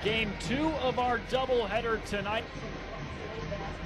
Game 2 of our doubleheader tonight.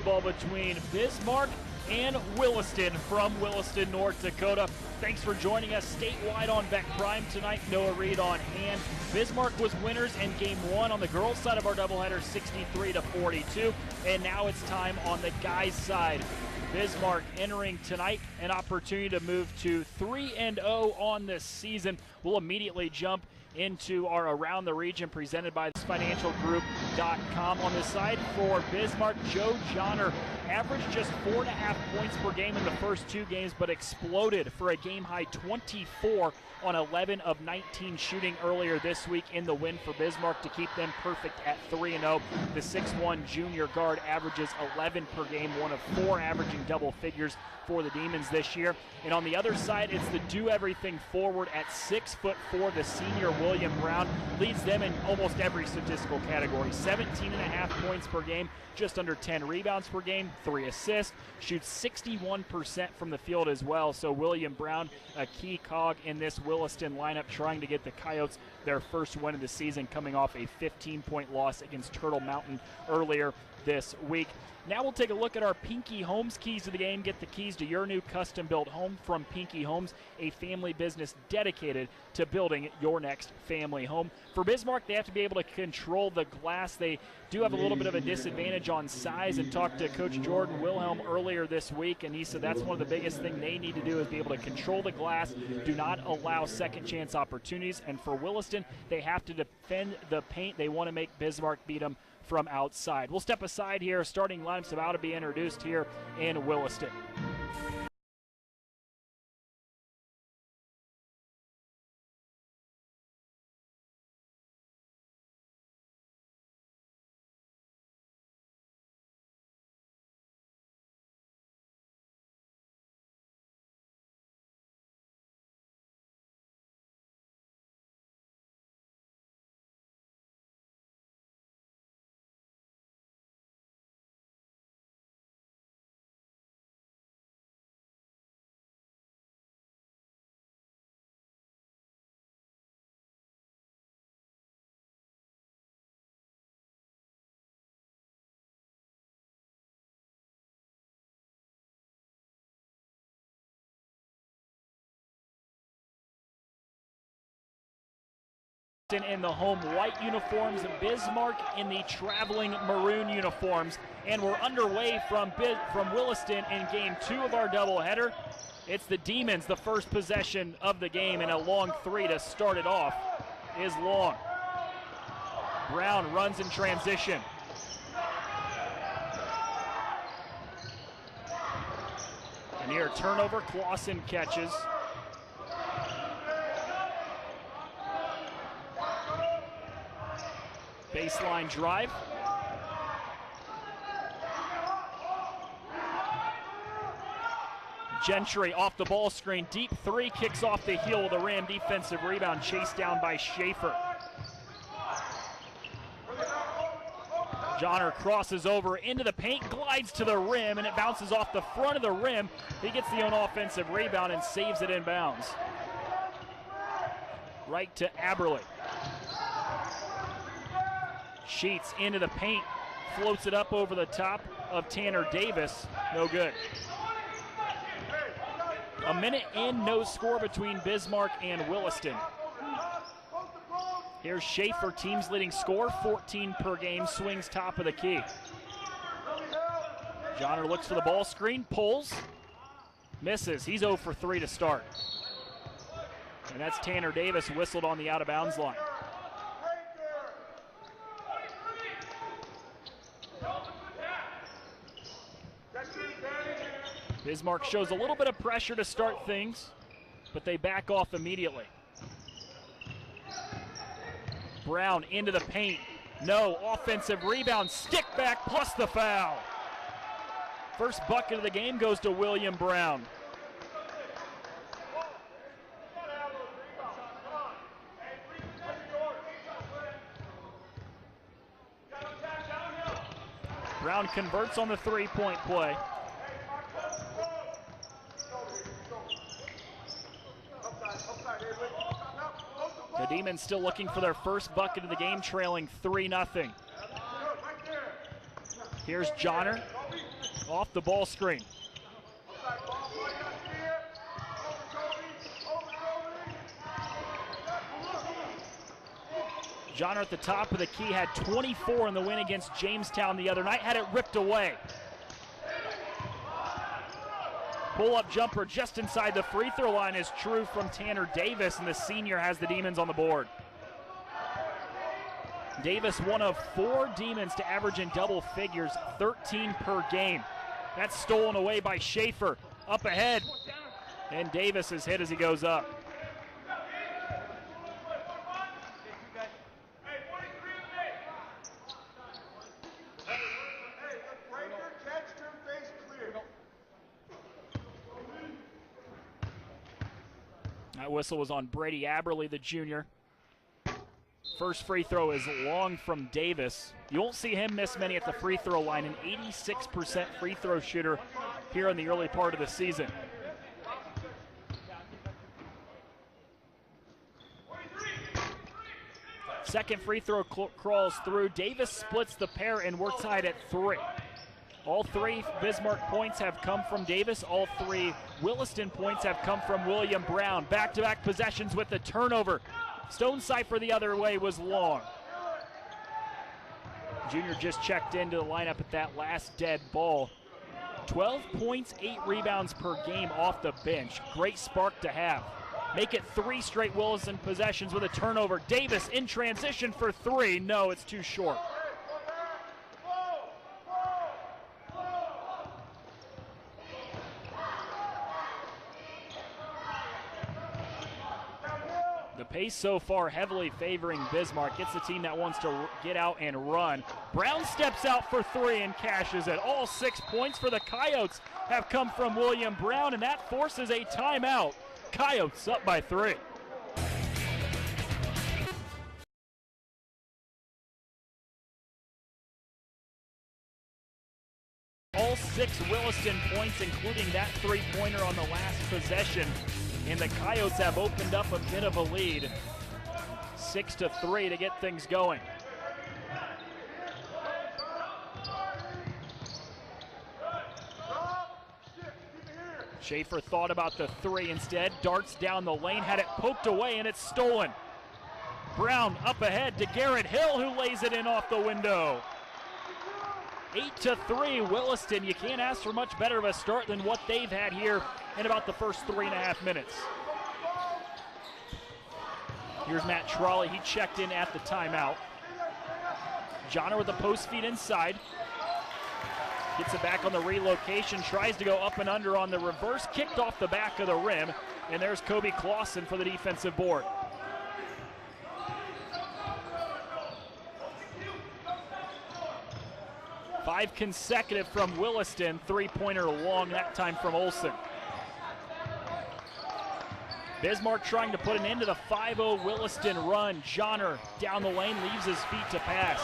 Ball between Bismarck and Williston from Williston, North Dakota. Thanks for joining us statewide on BEK Prime tonight. Noah Reed on hand. Bismarck was winners in Game 1 on the girls' side of our doubleheader, 63-42. And now it's time on the guys' side. Bismarck entering tonight an opportunity to move to 3-0 on this season. We'll immediately jump into our Around the Region presented by financialgroup.com. On the side for Bismarck, Joe Johnner averaged just 4.5 points per game in the first 2 games, but exploded for a game-high 24 on 11 of 19 shooting earlier this week in the win for Bismarck to keep them perfect at 3-0. The 6'1" junior guard averages 11 per game, one of 4 averaging double figures for the Demons this year. And on the other side, it's the do-everything forward at 6'4", the senior William Brown leads them in almost every statistical category. 17.5 points per game, just under 10 rebounds per game, 3 assists, shoots 61% from the field as well. So William Brown, a key cog in this Williston lineup, trying to get the Coyotes their first win of the season, coming off a 15-point loss against Turtle Mountain earlier this week. Now we'll take a look at our Pinky Homes keys to the game. Get the keys to your new custom-built home from Pinky Homes, a family business dedicated to building your next family home. For Bismarck, they have to be able to control the glass. They do have a little bit of a disadvantage on size, and talked to Coach Jordan Wilhelm earlier this week, and he said that's one of the biggest things they need to do is be able to control the glass, do not allow second chance opportunities. And for Williston, they have to defend the paint. They want to make Bismarck beat them from outside. We'll step aside here. Starting lineups about to be introduced here in Williston. In the home white uniforms, Bismarck in the traveling maroon uniforms, and we're underway from Williston in Game 2 of our doubleheader. It's the Demons, the first possession of the game, and a long 3 to start it off is long. Brown runs in transition. A near turnover, Clausen catches. Baseline drive. Gentry off the ball screen. Deep 3, kicks off the heel of the rim. Defensive rebound chased down by Schaefer. Johnner crosses over into the paint, glides to the rim, and it bounces off the front of the rim. He gets the offensive rebound and saves it in bounds. Right to Aberle. Sheets into the paint, floats it up over the top of Tanner Davis. No good. A minute in, no score between Bismarck and Williston. Here's Schaefer, team's leading scorer, 14 per game, swings top of the key. Johnner looks for the ball screen, pulls, misses. He's 0 for 3 to start. And that's Tanner Davis whistled on the out-of-bounds line. Bismarck shows a little bit of pressure to start things, but they back off immediately. Brown into the paint. No, offensive rebound, stick back plus the foul. First bucket of the game goes to William Brown. Brown converts on the three-point play. The Demons still looking for their first bucket of the game, trailing 3-0. Here's Johnner off the ball screen. Johnner at the top of the key, had 24 in the win against Jamestown the other night, had it ripped away. Pull-up jumper just inside the free throw line is true from Tanner Davis, and the senior has the Demons on the board. Davis, one of 4 Demons to average in double figures, 13 per game. That's stolen away by Schaefer. Up ahead, and Davis is hit as he goes up. That whistle was on Brady Aberley, the junior. First free throw is long from Davis. You won't see him miss many at the free throw line, an 86% free throw shooter here in the early part of the season. Second free throw crawls through. Davis splits the pair, and we're tied at 3. All 3 Bismarck points have come from Davis. All 3 Williston points have come from William Brown. Back-to-back possessions with the turnover. Stone Cipher the other way was long. Junior just checked into the lineup at that last dead ball. 12 points, 8 rebounds per game off the bench. Great spark to have. Make it 3 straight Williston possessions with a turnover. Davis in transition for 3. No, it's too short. The pace so far heavily favoring Bismarck. It's a team that wants to get out and run. Brown steps out for 3 and cashes it. All 6 points for the Coyotes have come from William Brown, and that forces a timeout. Coyotes up by 3. All 6 Williston points, including that 3-pointer on the last possession. And the Coyotes have opened up a bit of a lead, 6-3 to get things going. Schaefer thought about the 3 instead, darts down the lane, had it poked away, and it's stolen. Brown up ahead to Garrett Hill, who lays it in off the window. 8-3 Williston. You can't ask for much better of a start than what they've had here in about the first 3.5 minutes. Here's Matt Trolley. He checked in at the timeout. Johnner with the post feed inside. Gets it back on the relocation, tries to go up and under on the reverse, kicked off the back of the rim, and there's Kobe Clausen for the defensive board. Five consecutive from Williston, 3-pointer long, that time from Olsen. Bismarck trying to put an end to the 5-0 Williston run. Johnner down the lane, leaves his feet to pass.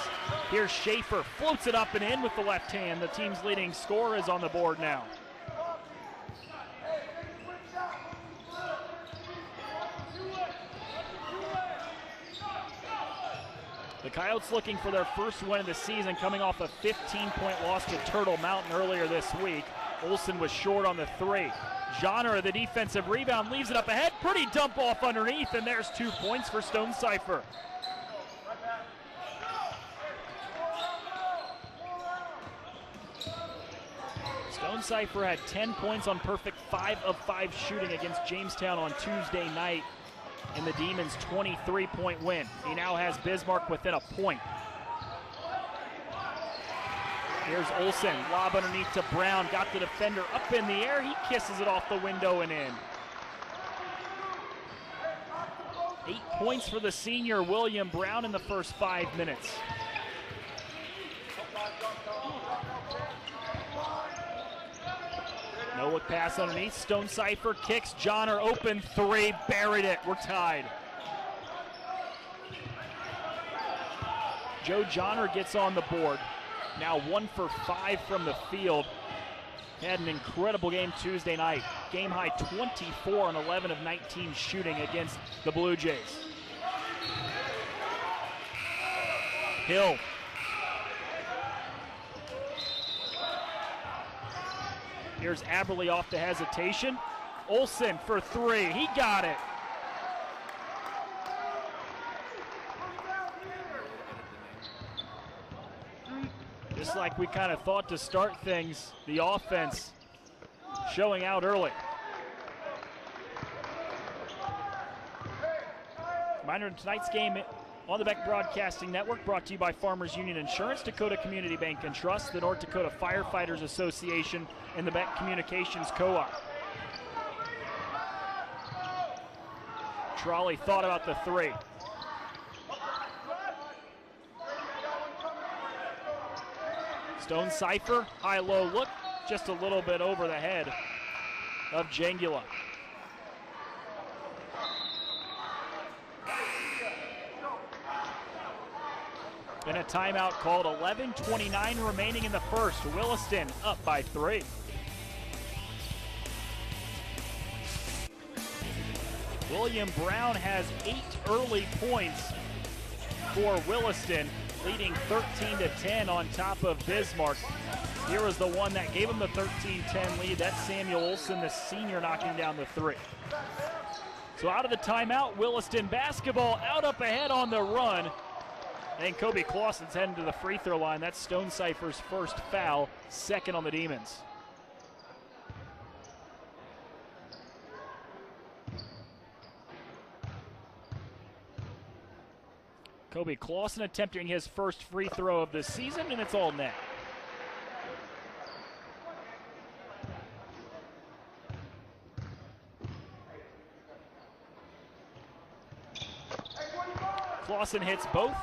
Here's Schaefer, floats it up and in with the left hand. The team's leading scorer is on the board now. The Coyotes looking for their first win of the season, coming off a 15-point loss to Turtle Mountain earlier this week. Olsen was short on the 3. Johnner, the defensive rebound, leaves it up ahead. Pretty dump off underneath, and there's 2 points for Stone Cipher. Stone Cipher had 10 points on perfect 5 of 5 shooting against Jamestown on Tuesday night in the Demons' 23-point win. He now has Bismarck within a point. Here's Olsen, lob underneath to Brown, got the defender up in the air, he kisses it off the window and in. 8 points for the senior William Brown in the first 5 minutes. No look pass underneath, Stone Cipher kicks, Johnner open 3, buried it, we're tied. Joe Johnner gets on the board. Now 1 for 5 from the field. Had an incredible game Tuesday night. Game high 24 on 11 of 19 shooting against the Blue Jays. Hill. Here's Aberle off the hesitation. Olsen for three, he got it. Just like we kind of thought to start things, the offense showing out early. Reminder of tonight's game on the BEK Broadcasting Network, brought to you by Farmers Union Insurance, Dakota Community Bank and Trust, the North Dakota Firefighters Association, and the BEK Communications Co-op. Trolley thought about the three. Stone Cipher, high-low look, just a little bit over the head of Jangula. And a timeout called. 11:29 remaining in the first. Williston up by 3. William Brown has 8 early points for Williston, leading 13-10 on top of Bismarck. Here was the one that gave him the 13-10 lead. That's Samuel Olsen, the senior, knocking down the 3. So out of the timeout, Williston basketball out up ahead on the run. And Kobe Clausen's heading to the free throw line. That's Stone Cipher's first foul, second on the Demons. Kobe Clausen attempting his first free throw of the season, and it's all net. Clausen hits both.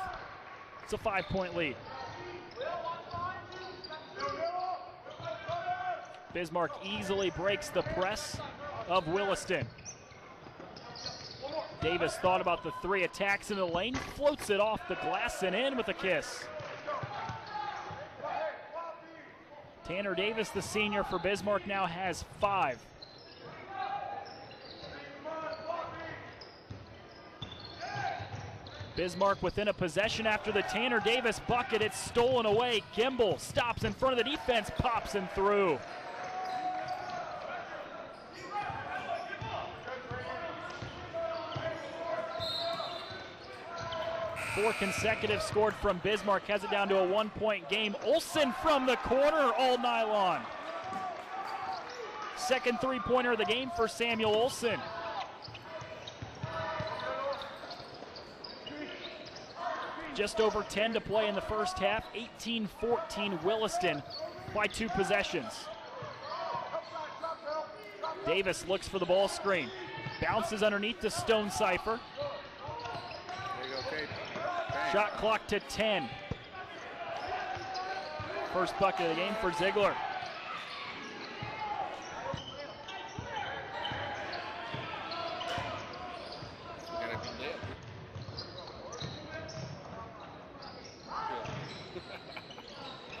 It's a 5-point lead. Bismarck easily breaks the press of Williston. Davis thought about the 3, attacks in the lane, floats it off the glass and in with a kiss. Tanner Davis, the senior for Bismarck, now has 5. Bismarck within a possession after the Tanner Davis bucket. It's stolen away. Gimbel stops in front of the defense, pops and through. Four consecutive scored from Bismarck, has it down to a 1-point game. Olsen from the corner, all nylon. Second three-pointer of the game for Samuel Olsen. Just over 10 to play in the first half. 18-14 Williston by 2 possessions. Davis looks for the ball screen. Bounces underneath to Stone Cipher. Shot clock to 10. First bucket of the game for Ziegler.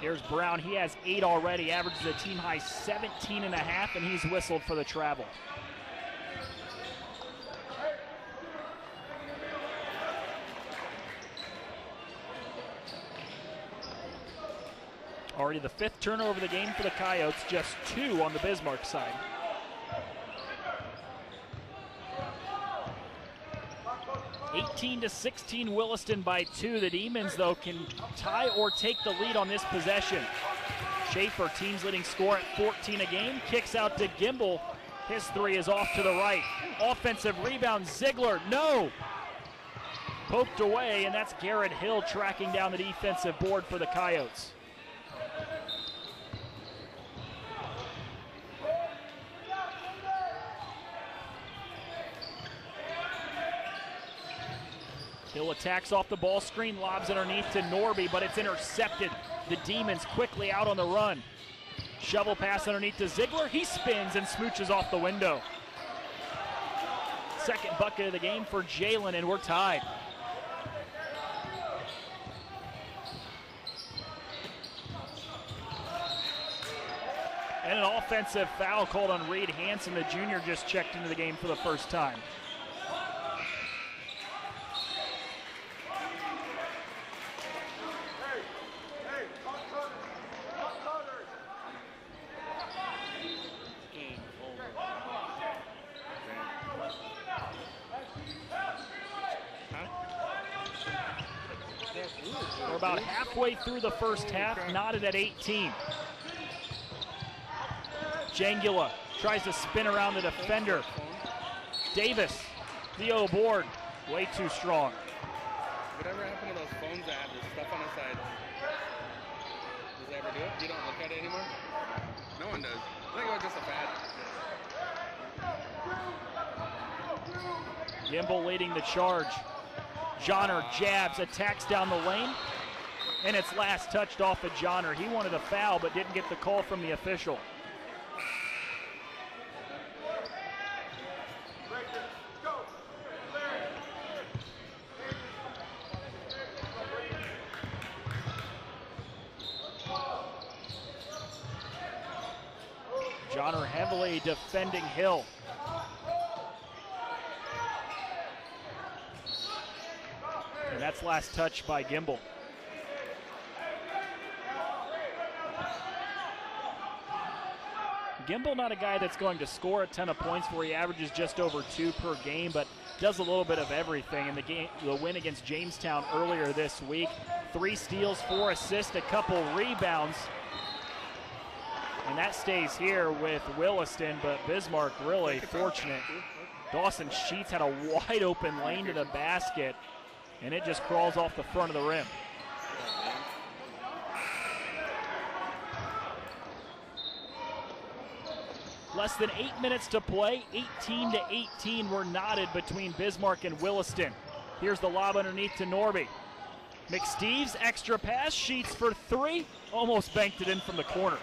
Here's Brown, he has 8 already, averages a team high 17.5, and he's whistled for the travel. Already the 5th turnover of the game for the Coyotes, just 2 on the Bismarck side. (18-16) Williston by 2. The Demons, though, can tie or take the lead on this possession. Schaefer, team's leading scorer at 14 a game, kicks out to Gimbel. His 3 is off to the right. Offensive rebound, Ziegler, no! Poked away, and that's Garrett Hill tracking down the defensive board for the Coyotes. Hill attacks off the ball screen, lobs underneath to Norby, but it's intercepted. The Demons quickly out on the run. Shovel pass underneath to Ziegler. He spins and smooches off the window. Second bucket of the game for Jalen, and we're tied. And an offensive foul called on Reed Hansen. The junior just checked into the game for the first time. We're about halfway through the first half, knotted at 18. Jangula tries to spin around the defender. Davis, the O board, way too strong. Whatever happened to those phones that have the stuff on the side? Does it ever do it? You don't look at it anymore? No one does. I think it was just a fad. Gimbel leading the charge. Johnner jabs, attacks down the lane, and it's last touched off of Johnner. He wanted a foul but didn't get the call from the official. Johnner heavily defending Hill. And that's last touch by Gimbel. Gimbel not a guy that's going to score a ton of points where he averages just over 2 per game, but does a little bit of everything. In the win against Jamestown earlier this week, 3 steals, 4 assists, a couple rebounds. And that stays here with Williston, but Bismarck really fortunate. Dawson Sheets had a wide open lane to the basket, and it just crawls off the front of the rim. Less than 8 minutes to play, 18-18 we're knotted between Bismarck and Williston. Here's the lob underneath to Norby. McSteve's extra pass, Sheets for 3, almost banked it in from the corner.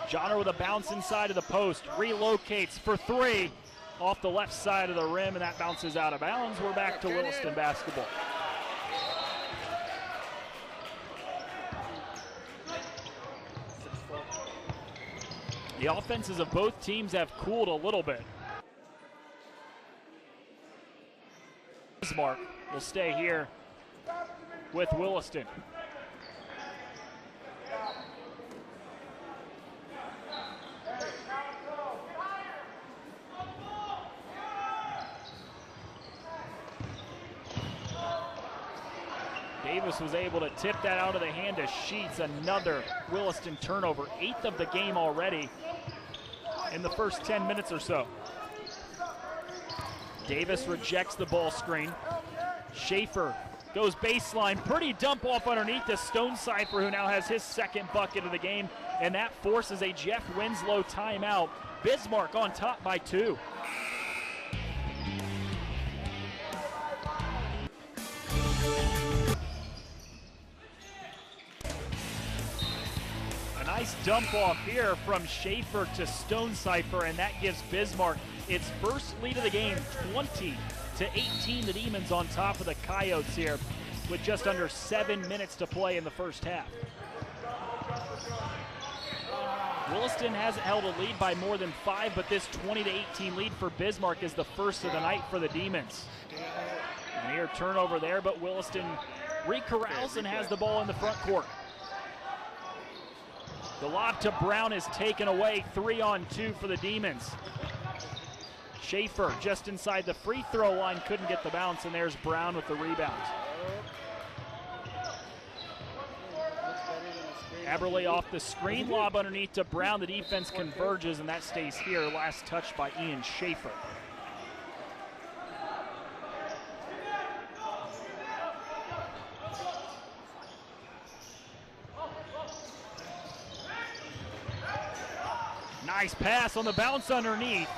Johnner with a bounce inside of the post, relocates for 3 off the left side of the rim, and that bounces out of bounds. We're back to Williston basketball. The offenses of both teams have cooled a little bit. Bismarck will stay here with Williston. Davis was able to tip that out of the hand of Sheets. Another Williston turnover, 8th of the game already in the first 10 minutes or so. Davis rejects the ball screen. Schaefer goes baseline, pretty dump off underneath to Stonecipher, who now has his second bucket of the game, and that forces a Jeff Winslow timeout. Bismarck on top by 2. Nice dump off here from Schaefer to Stonecipher, and that gives Bismarck its first lead of the game, 20-18. The Demons on top of the Coyotes here with just under 7 minutes to play in the first half. Williston hasn't held a lead by more than 5, but this 20-18 lead for Bismarck is the first of the night for the Demons. Near turnover there, but Williston recorrals and has the ball in the front court. The lob to Brown is taken away, 3-on-2 for the Demons. Schaefer just inside the free throw line, couldn't get the bounce, and there's Brown with the rebound. Aberley off the screen, lob underneath to Brown. The defense converges, and that stays here. Last touch by Ian Schaefer. Nice pass on the bounce underneath.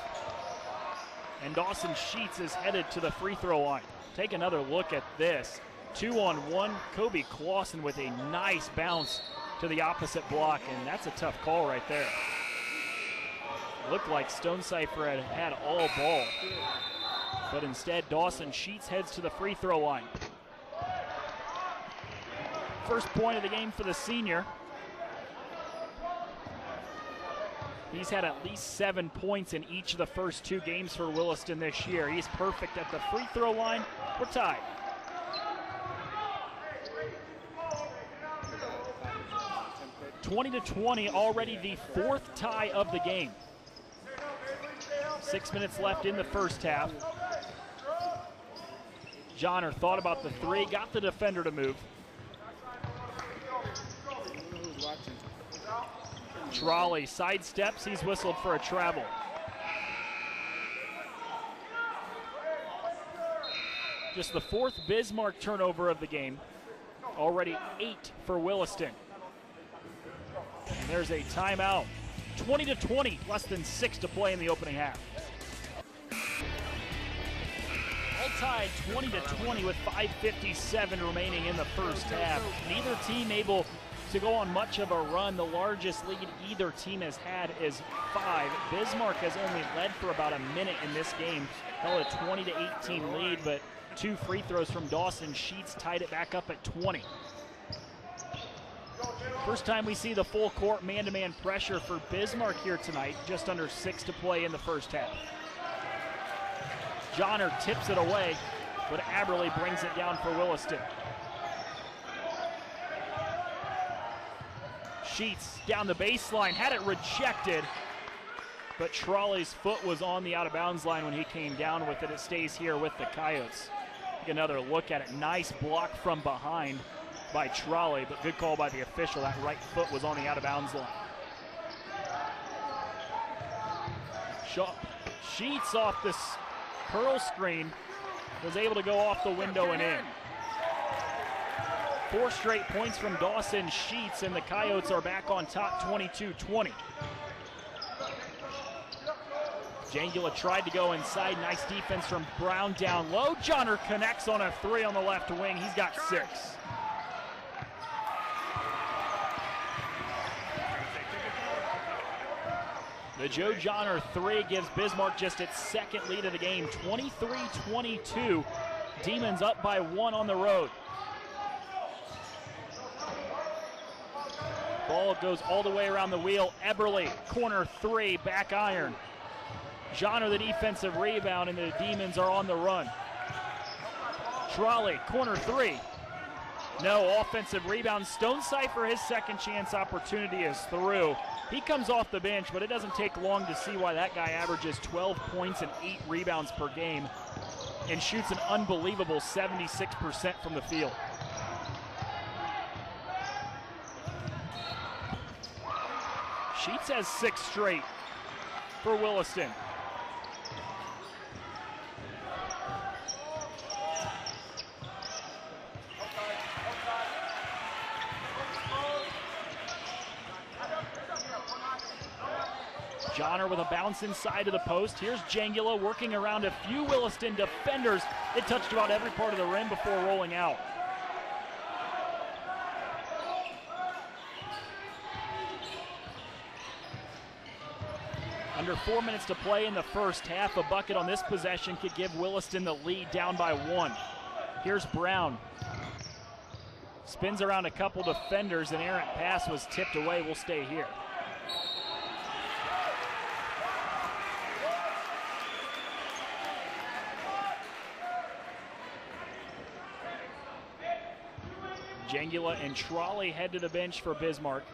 And Dawson Sheets is headed to the free throw line. Take another look at this. 2-on-1, Kobe Clausen with a nice bounce to the opposite block, and that's a tough call right there. Looked like Stonecipher had all ball, but instead Dawson Sheets heads to the free throw line. First point of the game for the senior. He's had at least 7 points in each of the first 2 games for Williston this year. He's perfect at the free throw line. We're tied. (20-20), already the 4th tie of the game. 6 minutes left in the first half. Johnner thought about the three, got the defender to move. Trolley sidesteps, he's whistled for a travel. Just the fourth Bismarck turnover of the game. Already 8 for Williston. And there's a timeout. 20-20, less than 6 to play in the opening half. All tied 20-20 with 5:57 remaining in the first half. Neither team able to go on much of a run. The largest lead either team has had is 5. Bismarck has only led for about a minute in this game. Held a 20-18 lead, but 2 free throws from Dawson Sheets tied it back up at 20. First time we see the full court man-to-man pressure for Bismarck here tonight. Just under 6 to play in the first half. Johnner tips it away, but Aberley brings it down for Williston. Sheets down the baseline, had it rejected, but Trolley's foot was on the out-of-bounds line when he came down with it. It stays here with the Coyotes. Take another look at it. Nice block from behind by Trolley, but good call by the official. That right foot was on the out-of-bounds line. Sheets off this curl screen, was able to go off the window and in. 4 straight points from Dawson Sheets, and the Coyotes are back on top 22-20. Jangula tried to go inside. Nice defense from Brown down low. Johnner connects on a 3 on the left wing. He's got 6. The Joe Johnner 3 gives Bismarck just its second lead of the game. 23-22. Demons up by 1 on the road. Ball goes all the way around the wheel. Eberle, corner 3, back iron. Johnner the defensive rebound, and the Demons are on the run. Trolley, corner 3. No, offensive rebound. Stonecipher, his second chance opportunity is through. He comes off the bench, but it doesn't take long to see why that guy averages 12 points and 8 rebounds per game and shoots an unbelievable 76% from the field. Sheets has 6 straight for Williston. Johnner with a bounce inside of the post. Here's Jangula working around a few Williston defenders. It touched about every part of the rim before rolling out. Under 4 minutes to play in the first half. A bucket on this possession could give Williston the lead, down by 1. Here's Brown. Spins around a couple defenders. An errant pass was tipped away. We'll stay here. Jangula and Trolley head to the bench for Bismarck.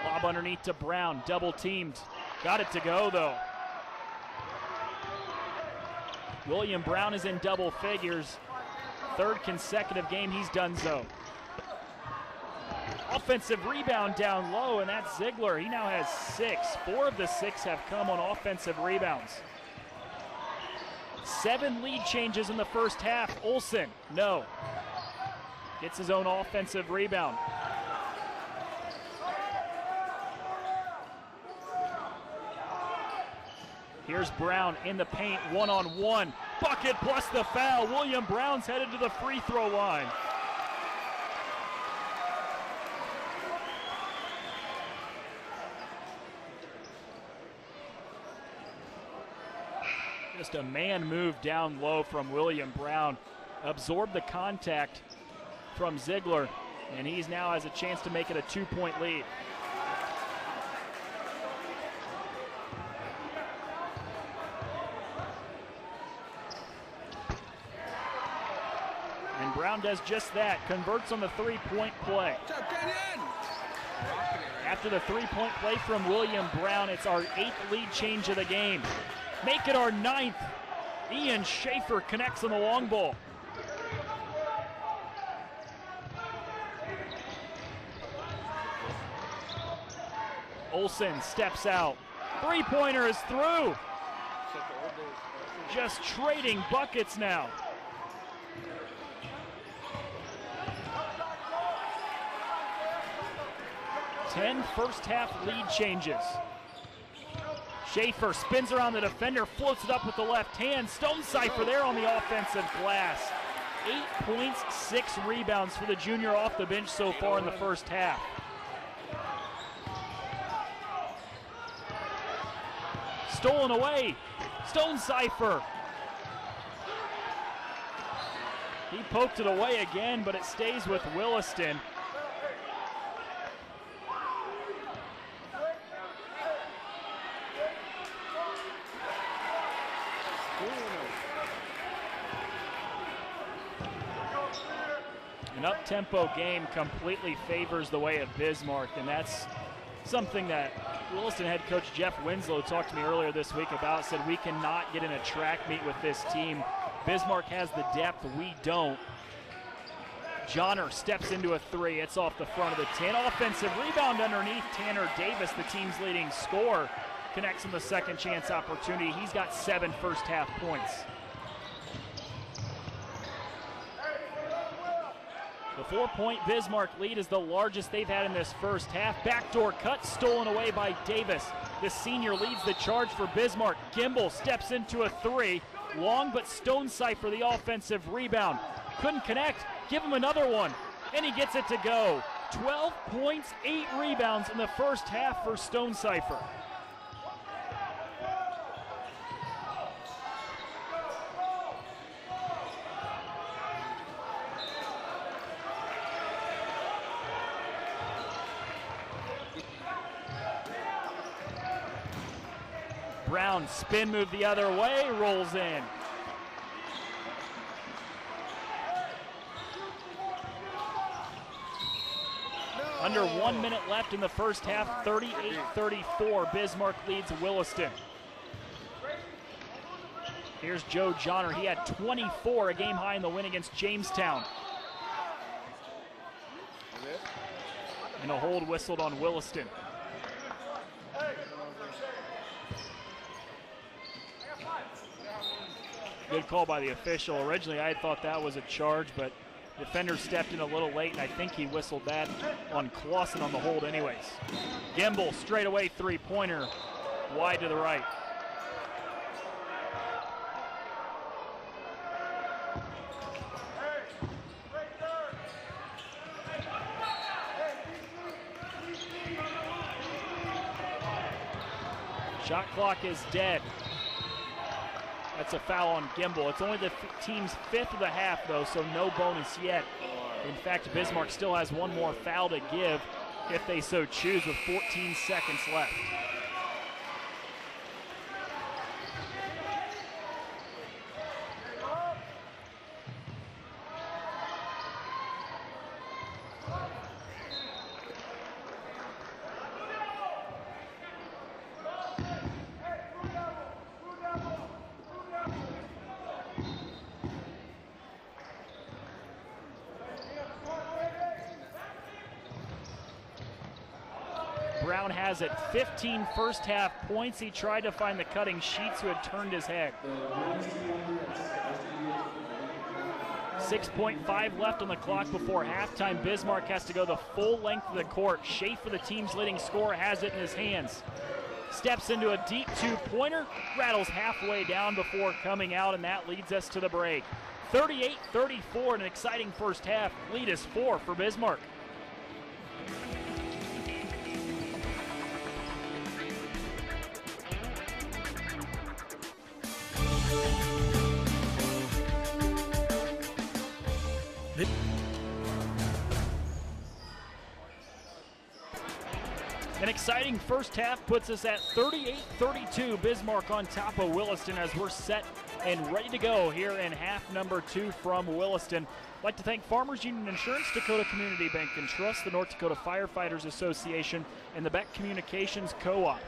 Lob underneath to Brown, double teamed. Got it to go though. William Brown is in double figures. 3rd consecutive game he's done so. Offensive rebound down low, and that's Ziegler. He now has 6. 4 of the 6 have come on offensive rebounds. 7 lead changes in the first half. Olsen, no. Gets his own offensive rebound. Here's Brown in the paint, 1-on-1. Bucket plus the foul. William Brown's headed to the free throw line. Just a man move down low from William Brown. Absorbed the contact from Ziegler, and he's now has a chance to make it a 2-point lead. And Brown does just that, converts on the 3-point play. What's up, Kenyon? After after the three-point play from William Brown. It's our 8th lead change of the game. Make it our 9th. Ian Schaefer connects on the long ball. Olsen steps out. Three-pointer is through. Just trading buckets now. 10 first-half lead changes. Schaefer spins around the defender, floats it up with the left hand. Stonecipher there on the offensive glass. 8 points, 6 rebounds for the junior off the bench so far in the first half. Stolen away. Stonecipher. He poked it away again, but it stays with Williston. An up-tempo game completely favors the way of Bismarck, and that's something that Williston head coach Jeff Winslow talked to me earlier this week about. Said we cannot get in a track meet with this team. Bismarck has the depth, we don't. Johnner steps into a three. It's off the front of the 10. Offensive rebound underneath. Tanner Davis, the team's leading scorer, connects on the second chance opportunity. He's got 7 first-half points. The 4-point Bismarck lead is the largest they've had in this first half. Backdoor cut stolen away by Davis. The senior leads the charge for Bismarck. Gimbel steps into a three. Long, but Stonecipher the offensive rebound. Couldn't connect. Give him another one. And he gets it to go. 12 points, 8 rebounds in the first half for Stonecipher. Brown spin move the other way, rolls in. Under 1 minute left in the first half, 38-34. Bismarck leads Williston. Here's Joe Johnner. He had 24, a game high in the win against Jamestown. And a hold whistled on Williston. Good call by the official. Originally, I had thought that was a charge, but the defender stepped in a little late, and I think he whistled that on Clausen on the hold anyways. Gimbel, straight away three-pointer, wide to the right. Shot clock is dead. That's a foul on Gimbel. It's only the team's 5th of the half, though, so no bonus yet. In fact, Bismarck still has one more foul to give if they so choose with 14 seconds left. Brown has it, 15 first half points. He tried to find the cutting Sheets, who had turned his head. 6.5 left on the clock before halftime. Bismarck has to go the full length of the court. Schaefer, the team's leading scorer, has it in his hands. Steps into a deep two-pointer, rattles halfway down before coming out, and that leads us to the break. 38-34 in an exciting first half. Lead is 4 for Bismarck. An exciting first half puts us at 38-32. Bismarck on top of Williston as we're set and ready to go here in half number 2 from Williston. I'd like to thank Farmers Union Insurance, Dakota Community Bank and Trust, the North Dakota Firefighters Association, and the BEK Communications Co-op.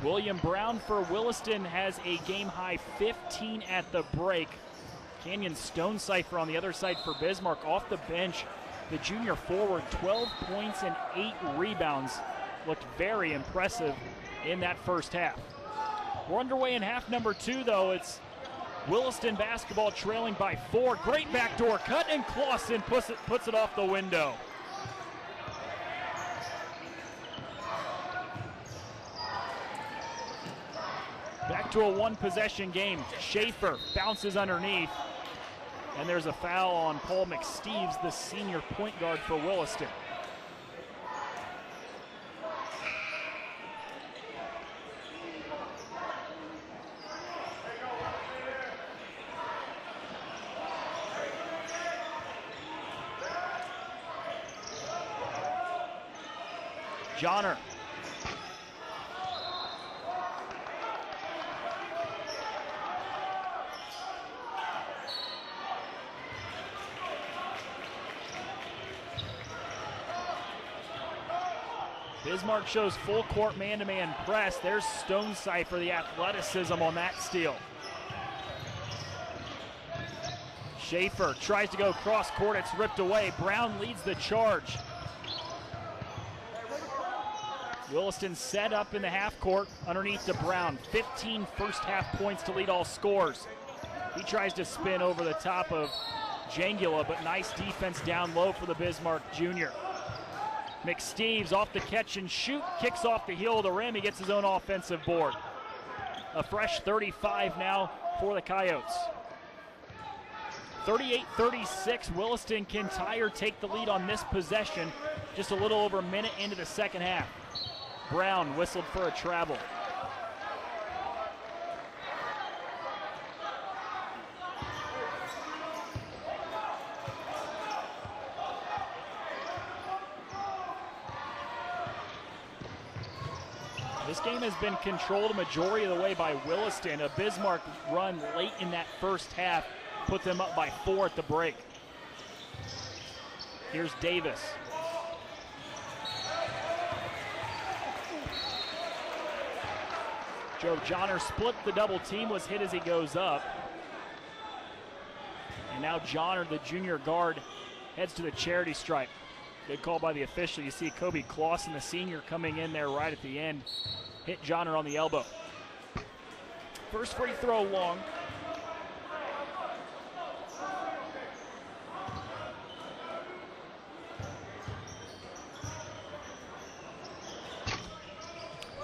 William Brown for Williston has a game-high 15 at the break. Canyon Stonecipher on the other side for Bismarck off the bench. The junior forward, 12 points and 8 rebounds. Looked very impressive in that first half. We're underway in half number 2, though. It's Williston basketball trailing by 4. Great backdoor cut, and Clausen puts it off the window. Back to a one-possession game. Schaefer bounces underneath, and there's a foul on Paul McSteeves, the senior point guard for Williston. Johnner. Bismarck shows full court man-to-man press. There's Stonecipher, the athleticism on that steal. Schaefer tries to go cross court, it's ripped away. Brown leads the charge. Williston set up in the half court underneath to Brown. 15 first half points to lead all scores. He tries to spin over the top of Jangula, but nice defense down low for the Bismarck junior. McSteeves off the catch and shoot, kicks off the heel of the rim. He gets his own offensive board. A fresh 35 now for the Coyotes. 38-36, Williston can tie or take the lead on this possession just a little over a minute into the second half. Brown whistled for a travel. This game has been controlled a majority of the way by Williston. A Bismarck run late in that first half put them up by 4 at the break. Here's Davis. Joe Johnner split the double team, was hit as he goes up. And now Johnner, the junior guard, heads to the charity stripe. Good call by the official. You see Kobe Clausen, the senior, coming in there right at the end. Hit Johnner on the elbow. First free throw long.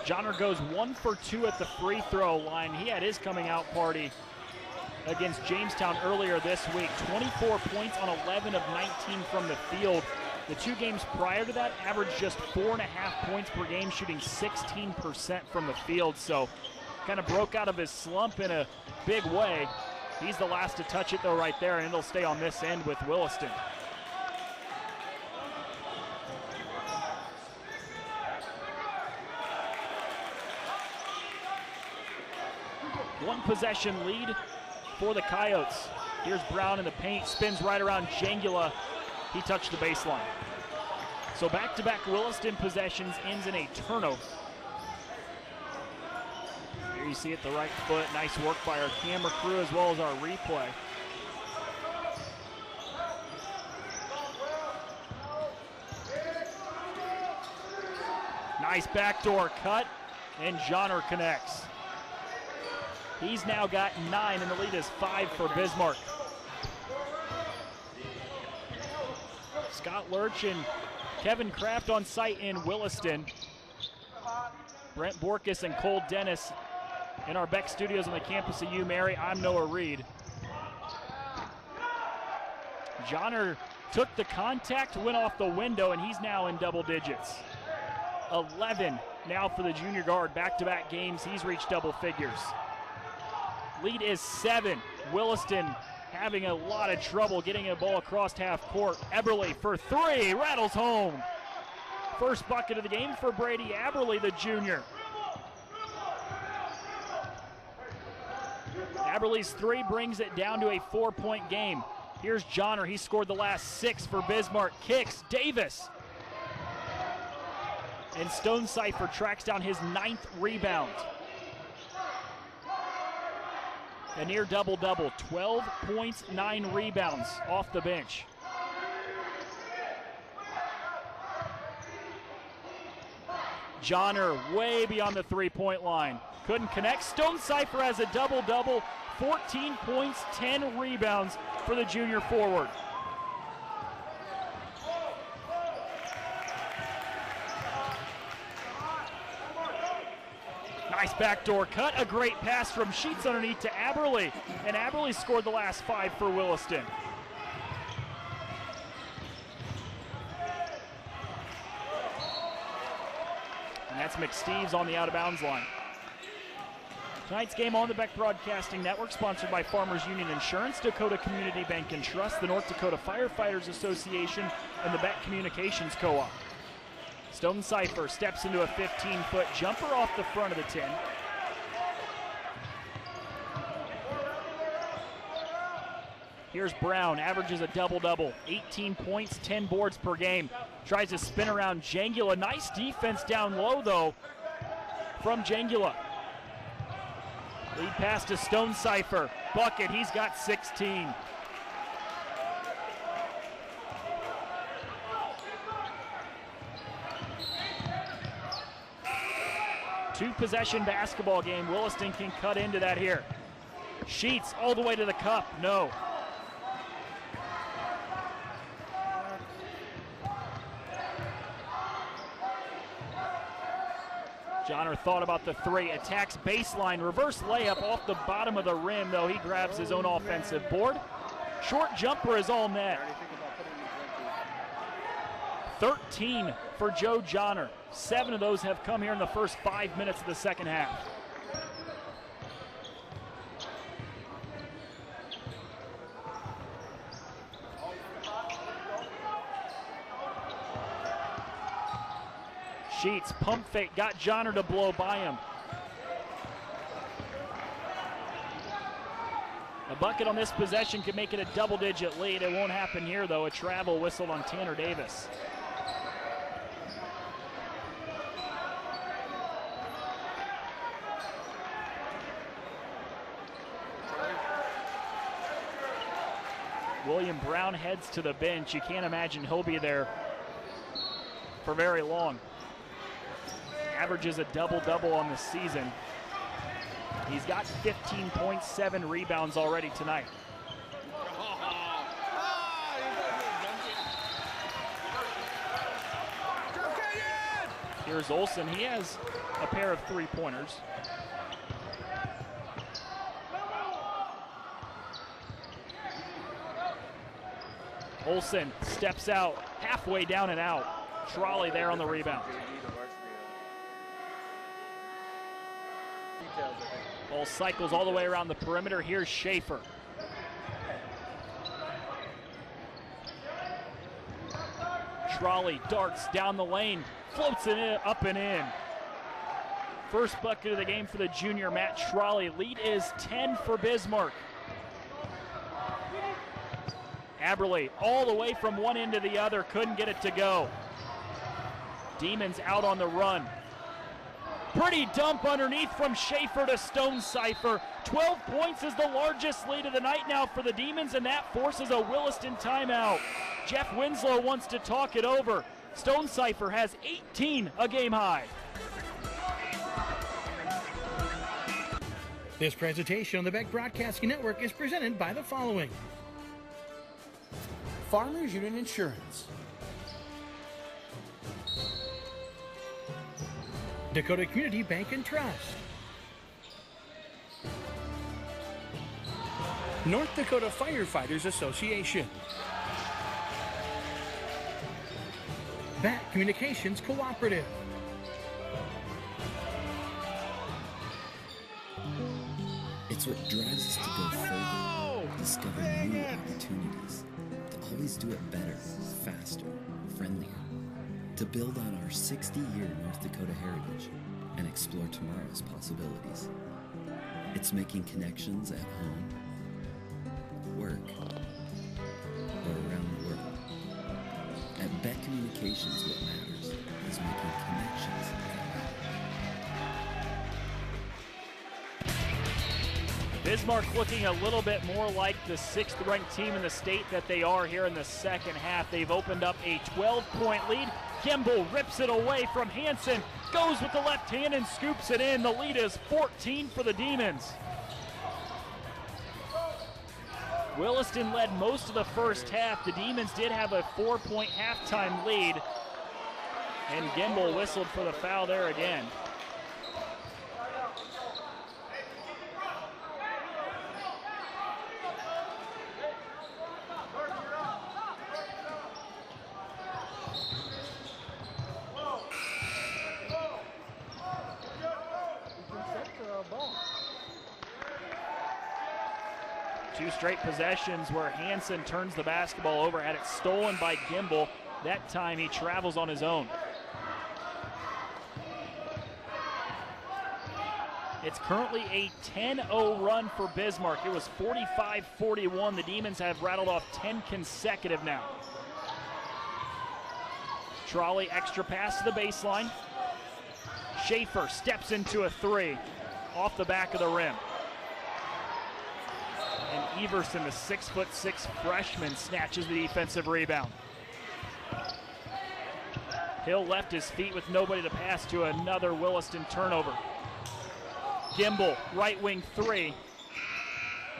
Johnner goes 1 for 2 at the free throw line. He had his coming out party against Jamestown earlier this week. 24 points on 11 of 19 from the field. The 2 games prior to that averaged just 4.5 points per game, shooting 16% from the field. So kind of broke out of his slump in a big way. He's the last to touch it though right there, and it'll stay on this end with Williston. One possession lead for the Coyotes. Here's Brown in the paint, spins right around Jangula. He touched the baseline. So back-to-back Williston possessions ends in a turnover. Here you see it, the right foot. Nice work by our camera crew as well as our replay. Nice backdoor cut, and Johnner connects. He's now got 9, and the lead is 5 for Bismarck. Scott Lurch and Kevin Kraft on site in Williston. Brent Borkus and Cole Dennis in our BEK studios on the campus of UMary. I'm Noah Reed. Johnner took the contact, went off the window, and he's now in double digits. 11 now for the junior guard. Back-to-back games, he's reached double figures. Lead is 7. Williston having a lot of trouble getting a ball across half court. Eberle for 3, rattles home. First bucket of the game for Brady Eberle, the junior. Aberlee's three brings it down to a 4-point game. Here's Johnner. He scored the last 6 for Bismarck. Kicks. Davis. And Stonecipher tracks down his 9th rebound. A near double-double. 12 points, 9 rebounds off the bench. Johnner way beyond the 3-point line. Couldn't connect. Stonecipher has a double-double. 14 points, 10 rebounds for the junior forward. Nice backdoor cut. A great pass from Sheets underneath to Aberlee. And Aberlee scored the last 5 for Williston. And that's McSteeves on the out-of-bounds line. Tonight's game on the BEK Broadcasting Network, sponsored by Farmers Union Insurance, Dakota Community Bank and Trust, the North Dakota Firefighters Association, and the BEK Communications Co-op. Stonecipher steps into a 15-foot jumper off the front of the 10. Here's Brown, averages a double-double, 18 points, 10 boards per game. Tries to spin around Jangula. Nice defense down low, though, from Jangula. Lead pass to Stonecipher. Bucket, he's got 16. Two-possession basketball game. Williston can cut into that here. Sheets all the way to the cup. No. Johnner thought about the 3, attacks baseline, reverse layup off the bottom of the rim, though he grabs his own offensive board. Short jumper is all net. 13 for Joe Johnner. 7 of those have come here in the first 5 minutes of the second half. Sheets, pump fake, got Johnner to blow by him. A bucket on this possession could make it a double-digit lead. It won't happen here, though. A travel whistled on Tanner Davis. William Brown heads to the bench. You can't imagine he'll be there for very long. Averages a double-double on the season. He's got 15.7 rebounds already tonight. Here's Olsen. He has a pair of 3-pointers. Olsen steps out, halfway down and out. Trolley there on the rebound. Ball cycles all the way around the perimeter. Here's Schaefer. Trolley darts down the lane, floats it in, up and in. First bucket of the game for the junior Matt Trolley. Lead is 10 for Bismarck. Aberlee all the way from one end to the other, couldn't get it to go. Demons out on the run. Pretty dump underneath from Schaefer to Stonecipher. 12 points is the largest lead of the night now for the Demons, and that forces a Williston timeout. Jeff Winslow wants to talk it over. Stonecipher has 18, a game high. This presentation on the BEK Broadcasting Network is presented by the following: Farmers Union Insurance, Dakota Community Bank and Trust, North Dakota Firefighters Association, BEK Communications Cooperative, It's what drives us to go further, discover new opportunities, to always do it better, faster, friendlier, to build on our 60-year North Dakota heritage and explore tomorrow's possibilities. It's making connections at home, work, or around the world. At BEK Communications, what matters is making connections that matter. Bismarck looking a little bit more like the 6th-ranked team in the state that they are here in the second half. They've opened up a 12-point lead. Gimbel rips it away from Hansen, goes with the left hand and scoops it in. The lead is 14 for the Demons. Williston led most of the first half. The Demons did have a 4-point halftime lead, and Gimbel whistled for the foul there again. Two straight possessions where Hansen turns the basketball over, had it stolen by Gimbel. That time he travels on his own. It's currently a 10-0 run for Bismarck. It was 45-41. The Demons have rattled off 10 consecutive now. Trolley extra pass to the baseline. Schaefer steps into a three off the back of the rim. And Everson, the 6'6" freshman, snatches the defensive rebound. Hill left his feet with nobody to pass to another Williston turnover. Gimbel, right wing three,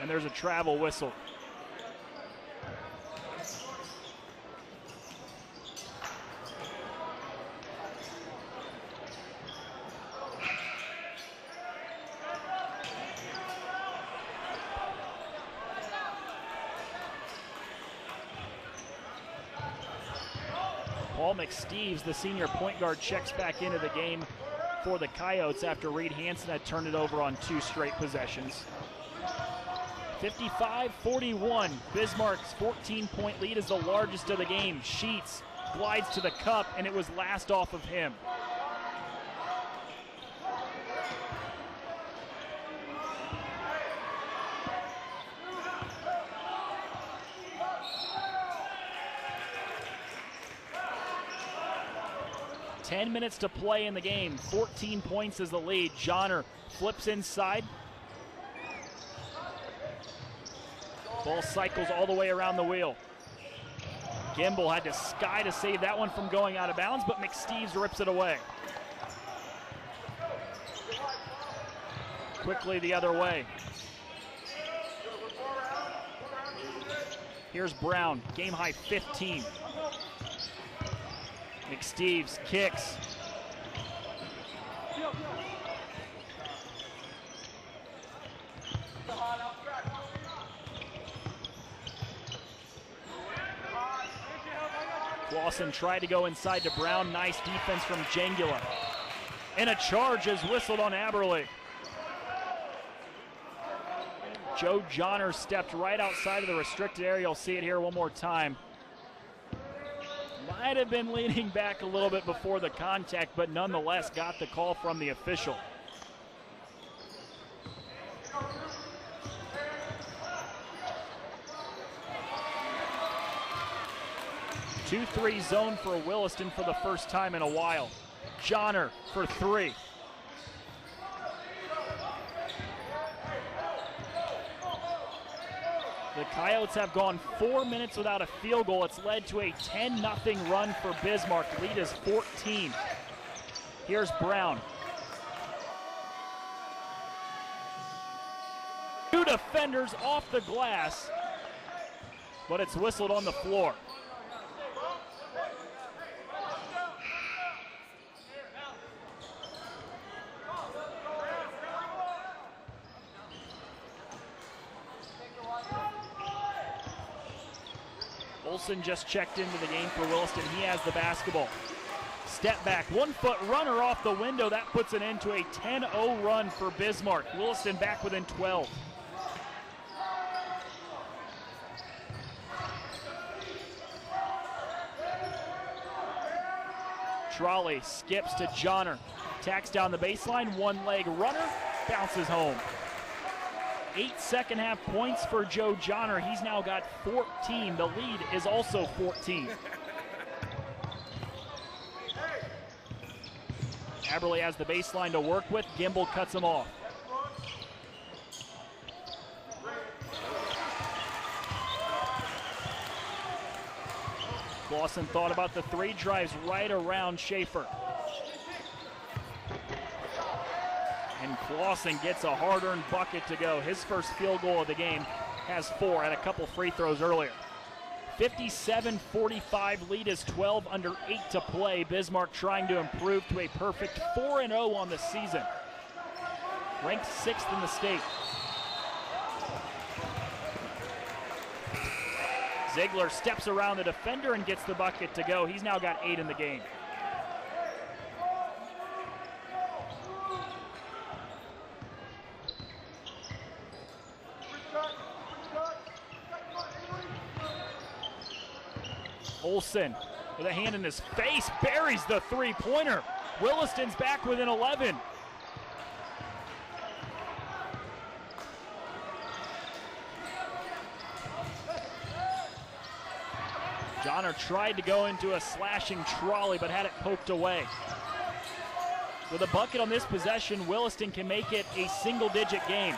and there's a travel whistle. Paul McSteeves, the senior point guard, checks back into the game for the Coyotes after Reed Hansen had turned it over on 2 straight possessions. 55-41. Bismarck's 14-point lead is the largest of the game. Sheets glides to the cup, and it was last off of him. Ten minutes to play in the game. 14 points is the lead. Johnner flips inside. Ball cycles all the way around the wheel. Gimbel had to sky to save that one from going out of bounds, but McSteeves rips it away. Quickly the other way. Here's Brown, game high 15. McSteeves kicks. Clausen tried to go inside to Brown. Nice defense from Jengula. And a charge is whistled on Aberle. Joe Johnner stepped right outside of the restricted area. You'll see it here one more time. Might have been leaning back a little bit before the contact, but nonetheless got the call from the official. Two-three zone for Williston for the first time in a while. Johnner for three. The Coyotes have gone 4 minutes without a field goal. It's led to a 10-0 run for Bismarck. Lead is 14. Here's Brown. Two defenders off the glass, but it's whistled on the floor. Olsen just checked into the game for Williston. He has the basketball. Step back, 1-foot runner off the window. That puts an end to a 10-0 run for Bismarck. Williston back within 12. Trolley skips to Johnner. Tacks down the baseline, one-leg runner, bounces home. 8 second-half points for Joe Johnner. He's now got 14. The lead is also 14. Aberle has the baseline to work with. Gimble cuts him off. Clausen thought about the three, drives right around Schaefer. And Clausen gets a hard-earned bucket to go. His first field goal of the game, has 4, had a couple free throws earlier. 57-45, lead is 12 under 8 to play. Bismarck trying to improve to a perfect 4-0 on the season. Ranked 6th in the state. Ziegler steps around the defender and gets the bucket to go. He's now got 8 in the game. Olsen with a hand in his face, buries the three-pointer. Williston's back within 11. Johnner tried to go into a slashing trolley, but had it poked away. With a bucket on this possession, Williston can make it a single-digit game.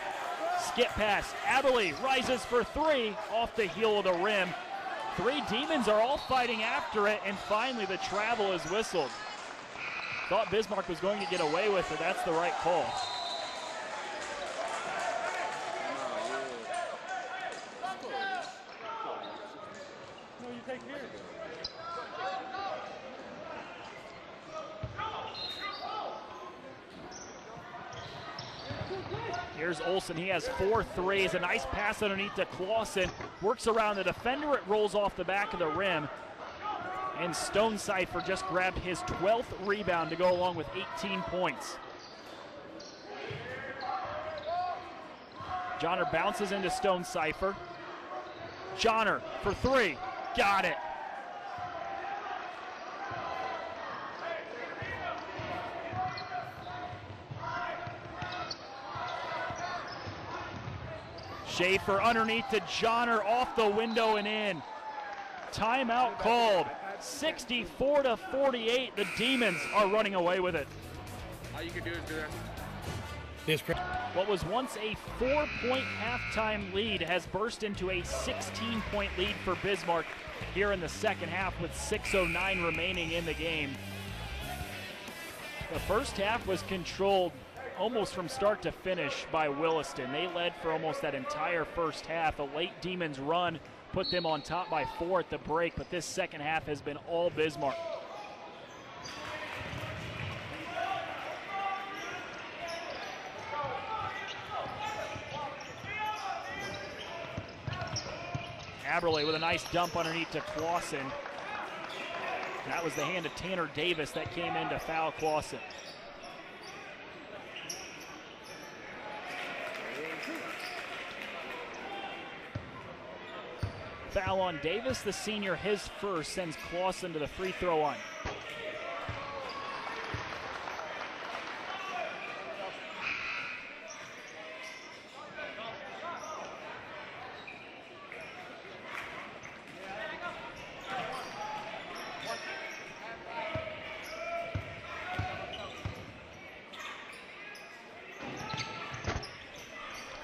Skip pass, Aberle rises for 3 off the heel of the rim. 3 Demons are all fighting after it, and finally the travel is whistled. Thought Bismarck was going to get away with it. That's the right call. Here's Olsen, he has 4 threes, a nice pass underneath to Clausen, works around the defender, it rolls off the back of the rim, and Stonecipher just grabbed his 12th rebound to go along with 18 points. Johnner bounces into Stonecipher. Johnner for 3, got it. Schaefer underneath to Johnner, off the window and in. Timeout called. 64-48. The Demons are running away with it. All you can do is do that. What was once a 4-point halftime lead has burst into a 16-point lead for Bismarck here in the second half with 6:09 remaining in the game. The first half was controlled almost from start to finish by Williston. They led for almost that entire first half. A late Demons run put them on top by 4 at the break, but this second half has been all Bismarck. Aberle with a nice dump underneath to Clausen. That was the hand of Tanner Davis that came in to foul Clausen. Foul on Davis, the senior, his first, sends Clausen to the free throw line.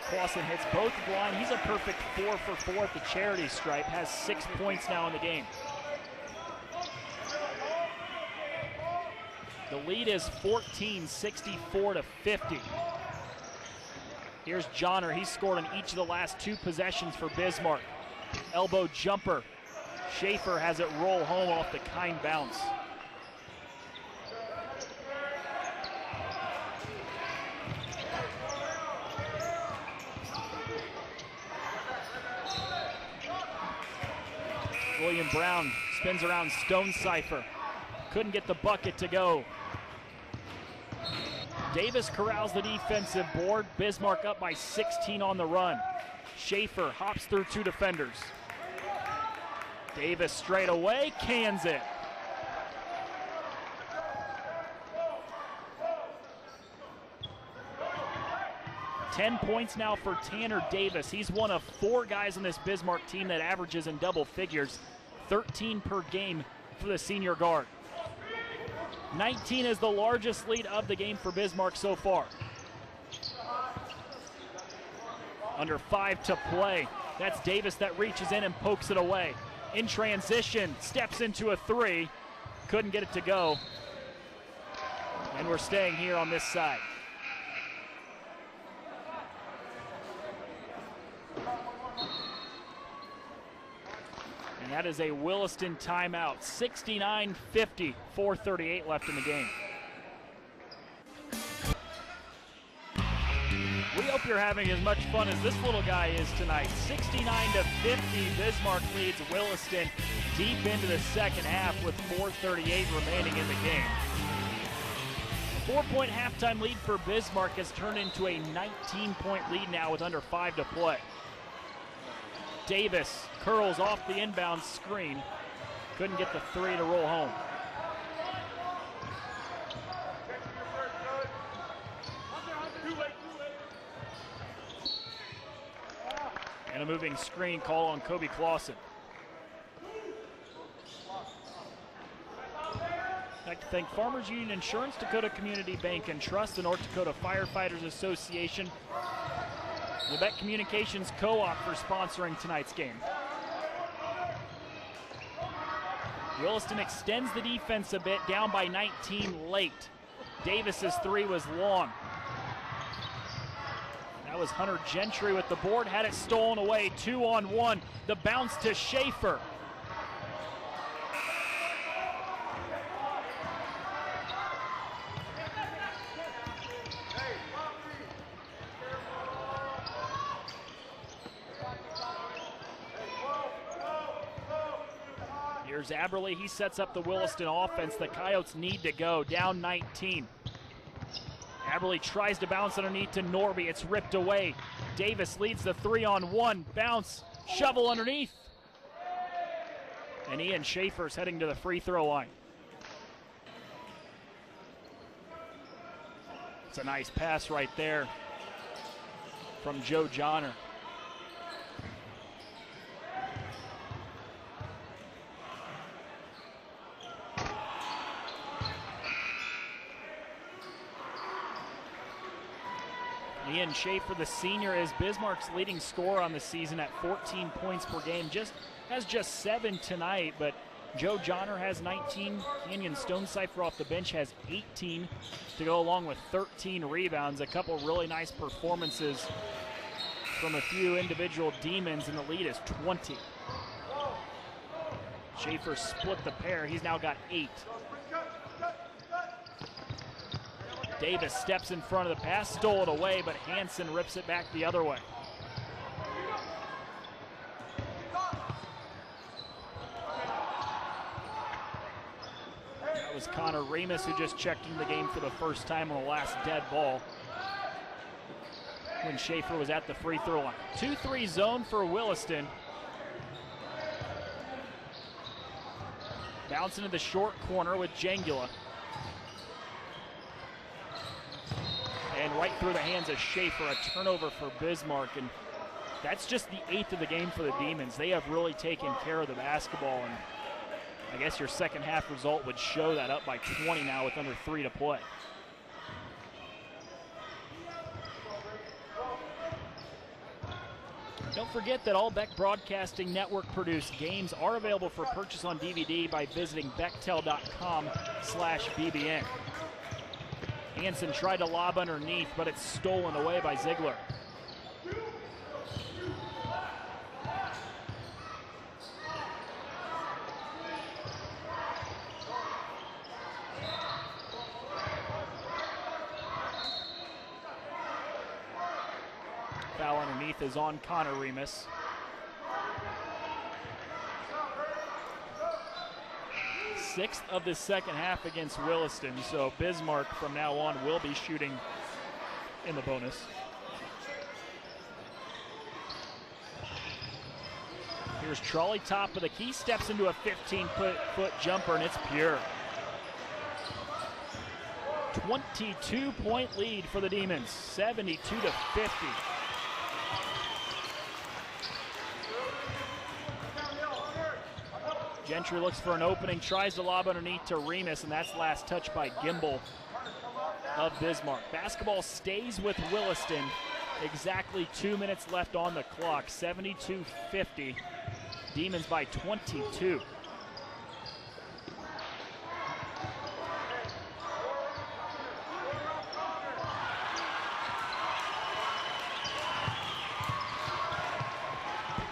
Clausen hits both the line. He's a perfect 4 for 4 at the charity stripe. Has 6 points now in the game. The lead is 14, 64-50. Here's Johnner. He's scored on each of the last 2 possessions for Bismarck. Elbow jumper. Schaefer has it roll home off the kind bounce. William Brown spins around Stonecipher. Couldn't get the bucket to go. Davis corrals the defensive board. Bismarck up by 16 on the run. Schaefer hops through 2 defenders. Davis straight away, cans it. 10 points now for Tanner Davis. He's one of 4 guys on this Bismarck team that averages in double figures, 13 per game for the senior guard. 19 is the largest lead of the game for Bismarck so far. Under 5 to play. That's Davis that reaches in and pokes it away. In transition, steps into a 3. Couldn't get it to go. And we're staying here on this side. And that is a Williston timeout. 69-50, 4:38 left in the game. We hope you're having as much fun as this little guy is tonight. 69-50, Bismarck leads Williston deep into the second half with 4:38 remaining in the game. A 4-point halftime lead for Bismarck has turned into a 19-point lead now with under 5 to play. Davis curls off the inbound screen. Couldn't get the 3 to roll home. And a moving screen call on Kobe Clausen. I'd like to thank Farmers Union Insurance, Dakota Community Bank and Trust, the North Dakota Firefighters Association, the BEK Communications Co-op for sponsoring tonight's game. Williston extends the defense a bit, down by 19 late. Davis's 3 was long. That was Hunter Gentry with the board, had it stolen away, 2-on-1. The bounce to Schaefer. Here's Aberle, he sets up the Williston offense. The Coyotes need to go, down 19. Aberle tries to bounce underneath to Norby. It's ripped away. Davis leads the 3-on-1. Bounce, shovel underneath. And Ian Schaefer's heading to the free throw line. It's a nice pass right there from Joe Johnner. Ian Schaefer, the senior, is Bismarck's leading scorer on the season at 14 points per game. Has just 7 tonight, but Joe Johnner has 19. Kenyon Stonecipher off the bench has 18 to go along with 13 rebounds. A couple really nice performances from a few individual demons, and the lead is 20. Schaefer split the pair. He's now got 8. Davis steps in front of the pass, stole it away, but Hansen rips it back the other way. That was Connor Remus, who just checked into the game for the first time on the last dead ball when Schaefer was at the free throw line. 2-3 zone for Williston. Bounce into the short corner with Jangula. And right through the hands of Schaefer, a turnover for Bismarck. And that's just the 8th of the game for the Demons. They have really taken care of the basketball, and I guess your second half result would show that, up by 20 now with under 3 to play. Don't forget that all BEK Broadcasting Network produced games are available for purchase on DVD by visiting bektel.com/BBN. Hansen tried to lob underneath, but it's stolen away by Ziegler. Foul underneath is on Connor Remus. Sixth of the second half against Williston, so Bismarck from now on will be shooting in the bonus. Here's Trolley, top of the key, steps into a 15-foot jumper, and it's pure. 22-point lead for the Demons, 72-50. Gentry looks for an opening, tries to lob underneath to Remus, and that's last touch by Gimbel of Bismarck. Basketball stays with Williston. Exactly 2 minutes left on the clock, 72-50. Demons by 22.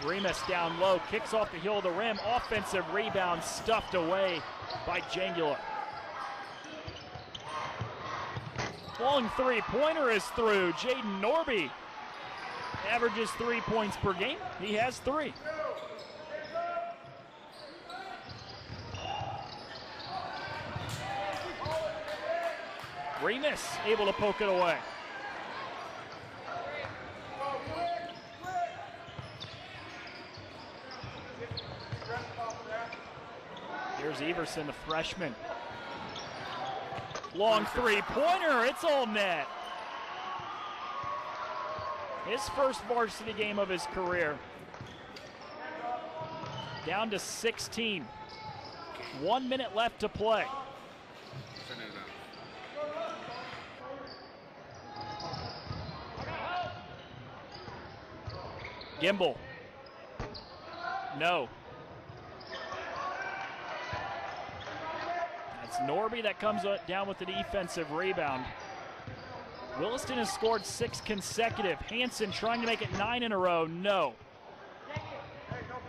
Remus down low, kicks off the heel of the rim, offensive rebound stuffed away by Jangula. Long three-pointer is through. Jaden Norby averages 3 points per game. He has 3. Remus able to poke it away. Here's Everson, the freshman. Long three-pointer, it's all net. His first varsity game of his career. Down to 16. 1 minute left to play. Gimbel. No. That's Norby that comes down with the defensive rebound. Williston has scored 6 consecutive. Hansen trying to make it 9 in a row. No.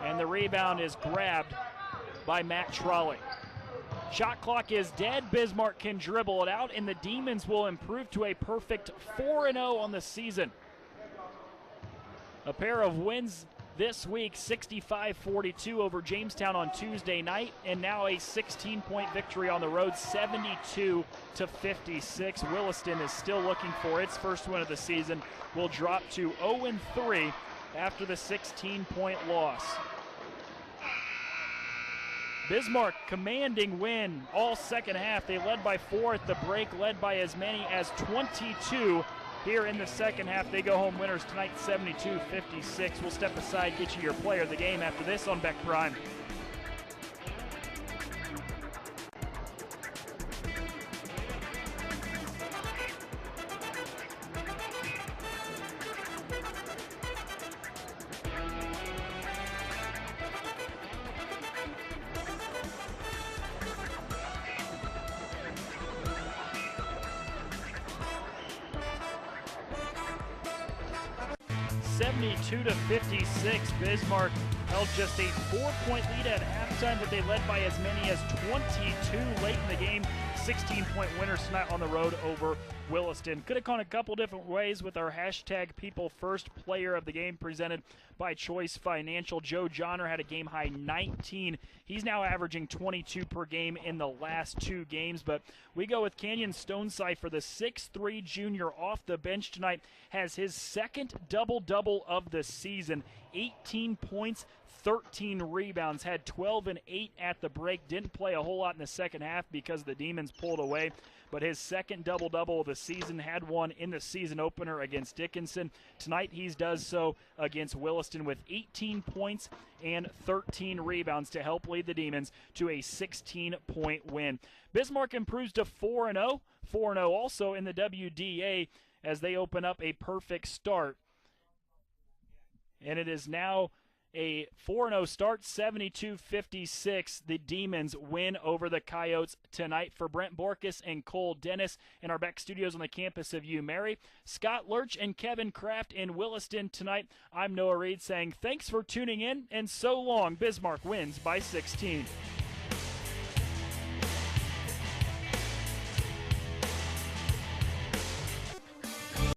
And the rebound is grabbed by Matt Trolley. Shot clock is dead. Bismarck can dribble it out, and the Demons will improve to a perfect 4-0 on the season. A pair of wins this week, 65-42 over Jamestown on Tuesday night, and now a 16-point victory on the road, 72-56. Williston is still looking for its first win of the season. Will drop to 0-3 after the 16-point loss. Bismarck commanding win all second half. They led by 4 at the break, led by as many as 22 here in the second half. They go home winners tonight, 72-56. We'll step aside, get you your player of the game after this on BEK Prime. To 56. Bismarck held just a 4-point lead at halftime, but they led by as many as 22 late in the game. 16-point winners tonight on the road over Williston. Could have gone a couple different ways with our hashtag People First player of the game presented by Choice Financial. Joe Johnner had a game-high 19. He's now averaging 22 per game in the last 2 games, but we go with Canyon Stonecipher, the 6'3 junior off the bench tonight, has his second double-double of the season. 18 points, 13 rebounds, had 12 and 8 at the break. Didn't play a whole lot in the second half because the Demons pulled away, but his second double-double of the season, had one in the season opener against Dickinson. Tonight he does so against Williston with 18 points and 13 rebounds to help lead the Demons to a 16-point win. Bismarck improves to 4-0. 4-0 also in the WDA as they open up a perfect start. And it is now a 4-0 start, 72-56. The Demons win over the Coyotes tonight. For Brent Borkus and Cole Dennis in our BEK studios on the campus of UMary, Scott Lurch and Kevin Kraft in Williston tonight, I'm Noah Reed saying thanks for tuning in, and so long. Bismarck wins by 16.